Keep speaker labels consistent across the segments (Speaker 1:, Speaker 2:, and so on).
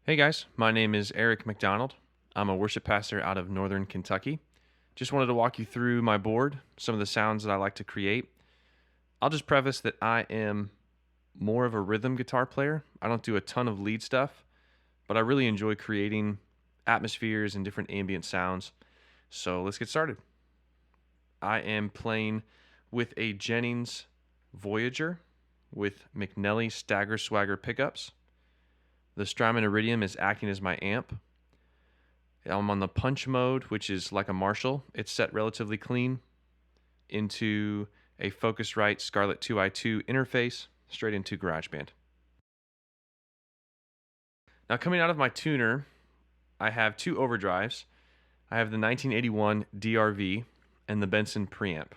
Speaker 1: Hey guys, my name is Eric McDonald. I'm a worship pastor out of Northern Kentucky. Just wanted to walk you through my board, some of the sounds that I like to create. I'll just preface that I am more of a rhythm guitar player. I don't do a ton of lead stuff, but I really enjoy creating atmospheres and different ambient sounds. So let's get started. I am playing with a Jennings Voyager with McNelly Stagger Swagger pickups. The Strymon Iridium is acting as my amp. I'm on the punch mode, which is like a Marshall. It's set relatively clean into a Focusrite Scarlett 2i2 interface straight into GarageBand. Now coming out of my tuner, I have two overdrives. I have the 1981 DRV and the Benson Preamp.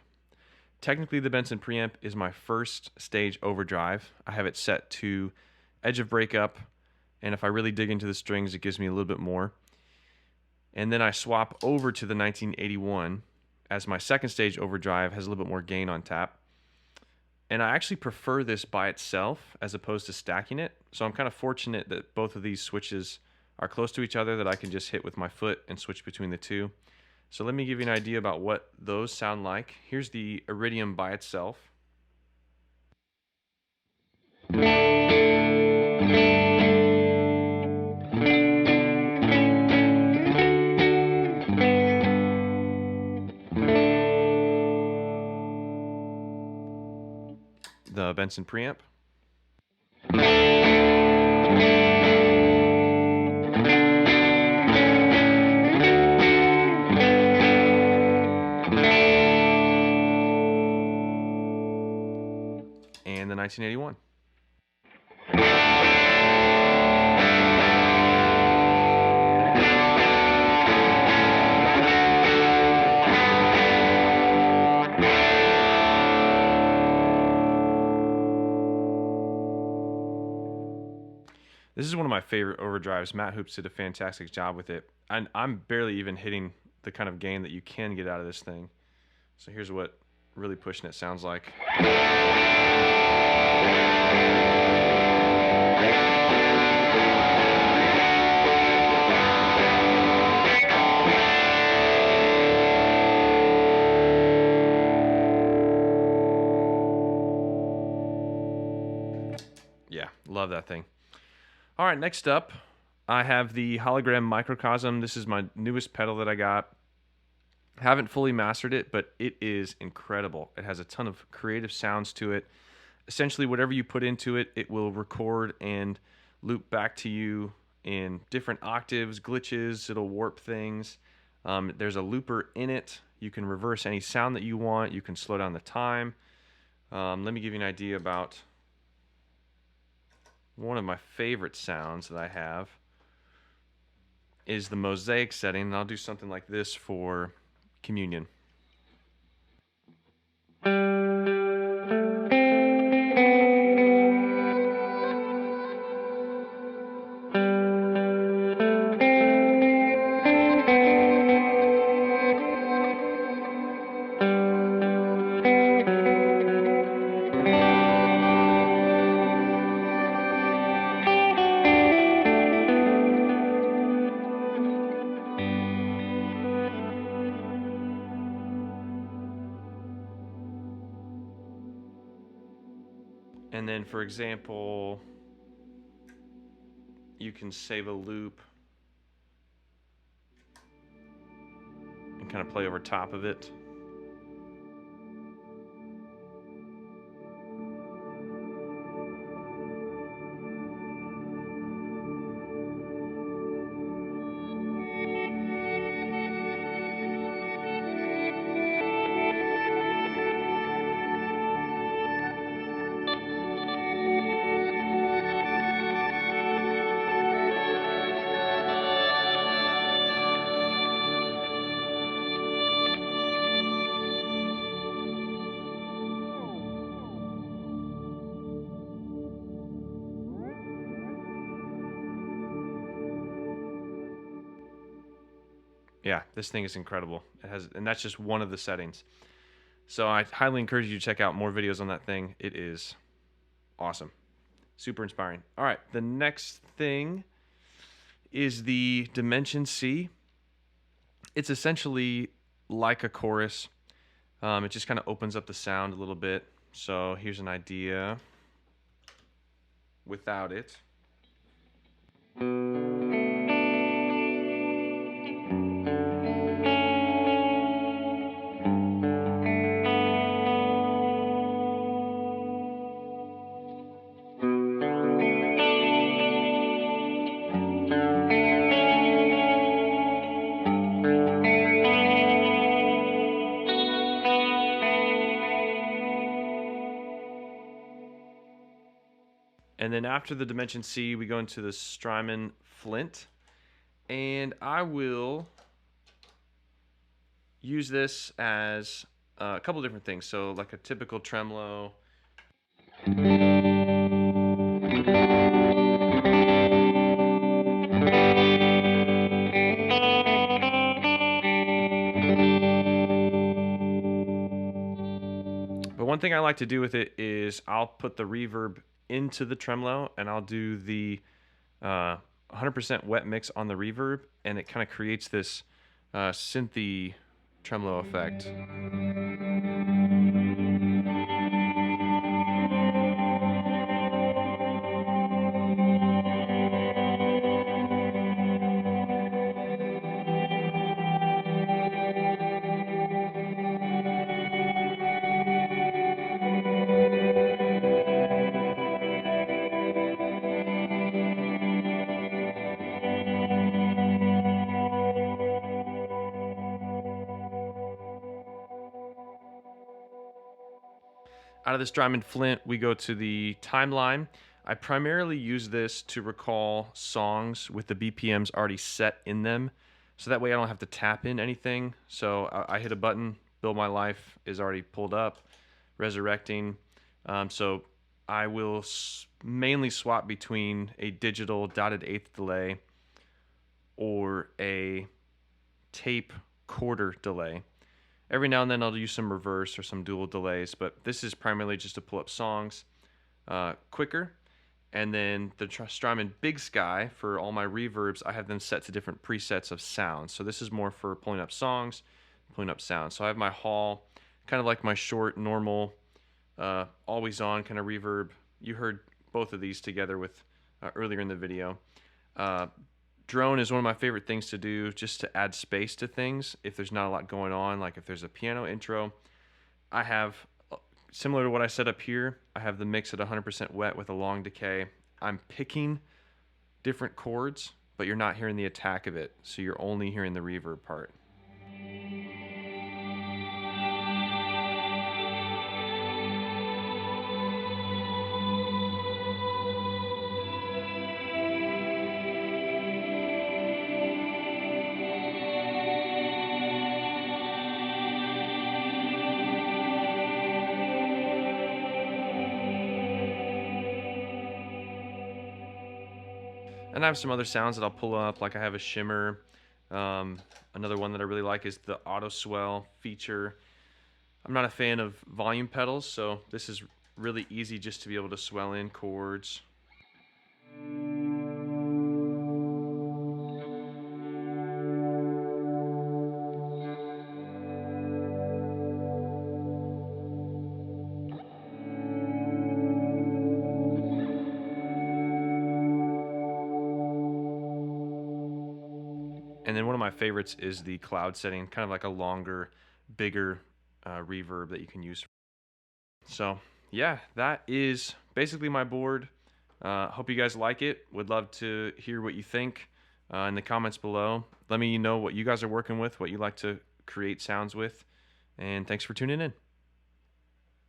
Speaker 1: Technically, the Benson Preamp is my first stage overdrive. I have it set to edge of breakup, and if I really dig into the strings, it gives me a little bit more. And then I swap over to the 1981 as my second stage overdrive, has a little bit more gain on tap. And I actually prefer this by itself as opposed to stacking it. So I'm kind of fortunate that both of these switches are close to each other, that I can just hit with my foot and switch between the two. So let me give you an idea about what those sound like. Here's the Iridium by itself. The Benson Preamp. And the 1981. This is one of my favorite overdrives. Matt Hoops did a fantastic job with it. And I'm barely even hitting the kind of gain that you can get out of this thing. So here's what really pushing it sounds like. Yeah, love that thing. All right, next up, I have the Hologram Microcosm. This is my newest pedal that I got. Haven't fully mastered it, but it is incredible. It has a ton of creative sounds to it. Essentially, whatever you put into it, it will record and loop back to you in different octaves, glitches. It'll warp things. There's a looper in it. You can reverse any sound that you want. You can slow down the time. Let me give you an idea about one of my favorite sounds that I have is the mosaic setting, and I'll do something like this for communion. And then, for example, you can save a loop and kind of play over top of it. Yeah, this thing is incredible. It has, and that's just one of the settings. So I highly encourage you to check out more videos on that thing. It is awesome. Super inspiring. All right, the next thing is the Dimension C. It's essentially like a chorus. It just kind of opens up the sound a little bit. So here's an idea without it. And then after the Dimension C, we go into the Strymon Flint. And I will use this as a couple different things. So like a typical tremolo. But one thing I like to do with it is I'll put the reverb into the tremolo, and I'll do the 100% wet mix on the reverb, and it kind of creates this synthy tremolo effect. Out of the Strymon Flint, we go to the Timeline. I primarily use this to recall songs with the BPMs already set in them, so that way I don't have to tap in anything. So I hit a button, Build My Life is already pulled up, Resurrecting. So I will mainly swap between a digital dotted eighth delay or a tape quarter delay. Every now and then I'll use some reverse or some dual delays, but this is primarily just to pull up songs quicker. And then the Strymon BigSky, for all my reverbs, I have them set to different presets of sounds. So this is more for pulling up songs, pulling up sounds. So I have my hall, kind of like my short, normal, always on kind of reverb. You heard both of these together with earlier in the video. Drone is one of my favorite things to do, just to add space to things if there's not a lot going on. Like if there's a piano intro, I have, similar to what I set up here, I have the mix at 100% wet with a long decay. I'm picking different chords, but you're not hearing the attack of it, so you're only hearing the reverb part. And I have some other sounds that I'll pull up, like I have a shimmer. Another one that I really like is the auto swell feature. I'm not a fan of volume pedals, so this is really easy just to be able to swell in chords. And then one of my favorites is the cloud setting, kind of like a longer, bigger reverb that you can use. So yeah, that is basically my board. Hope you guys like it. Would love to hear what you think in the comments below. Let me know what you guys are working with, what you like to create sounds with. And thanks for tuning in.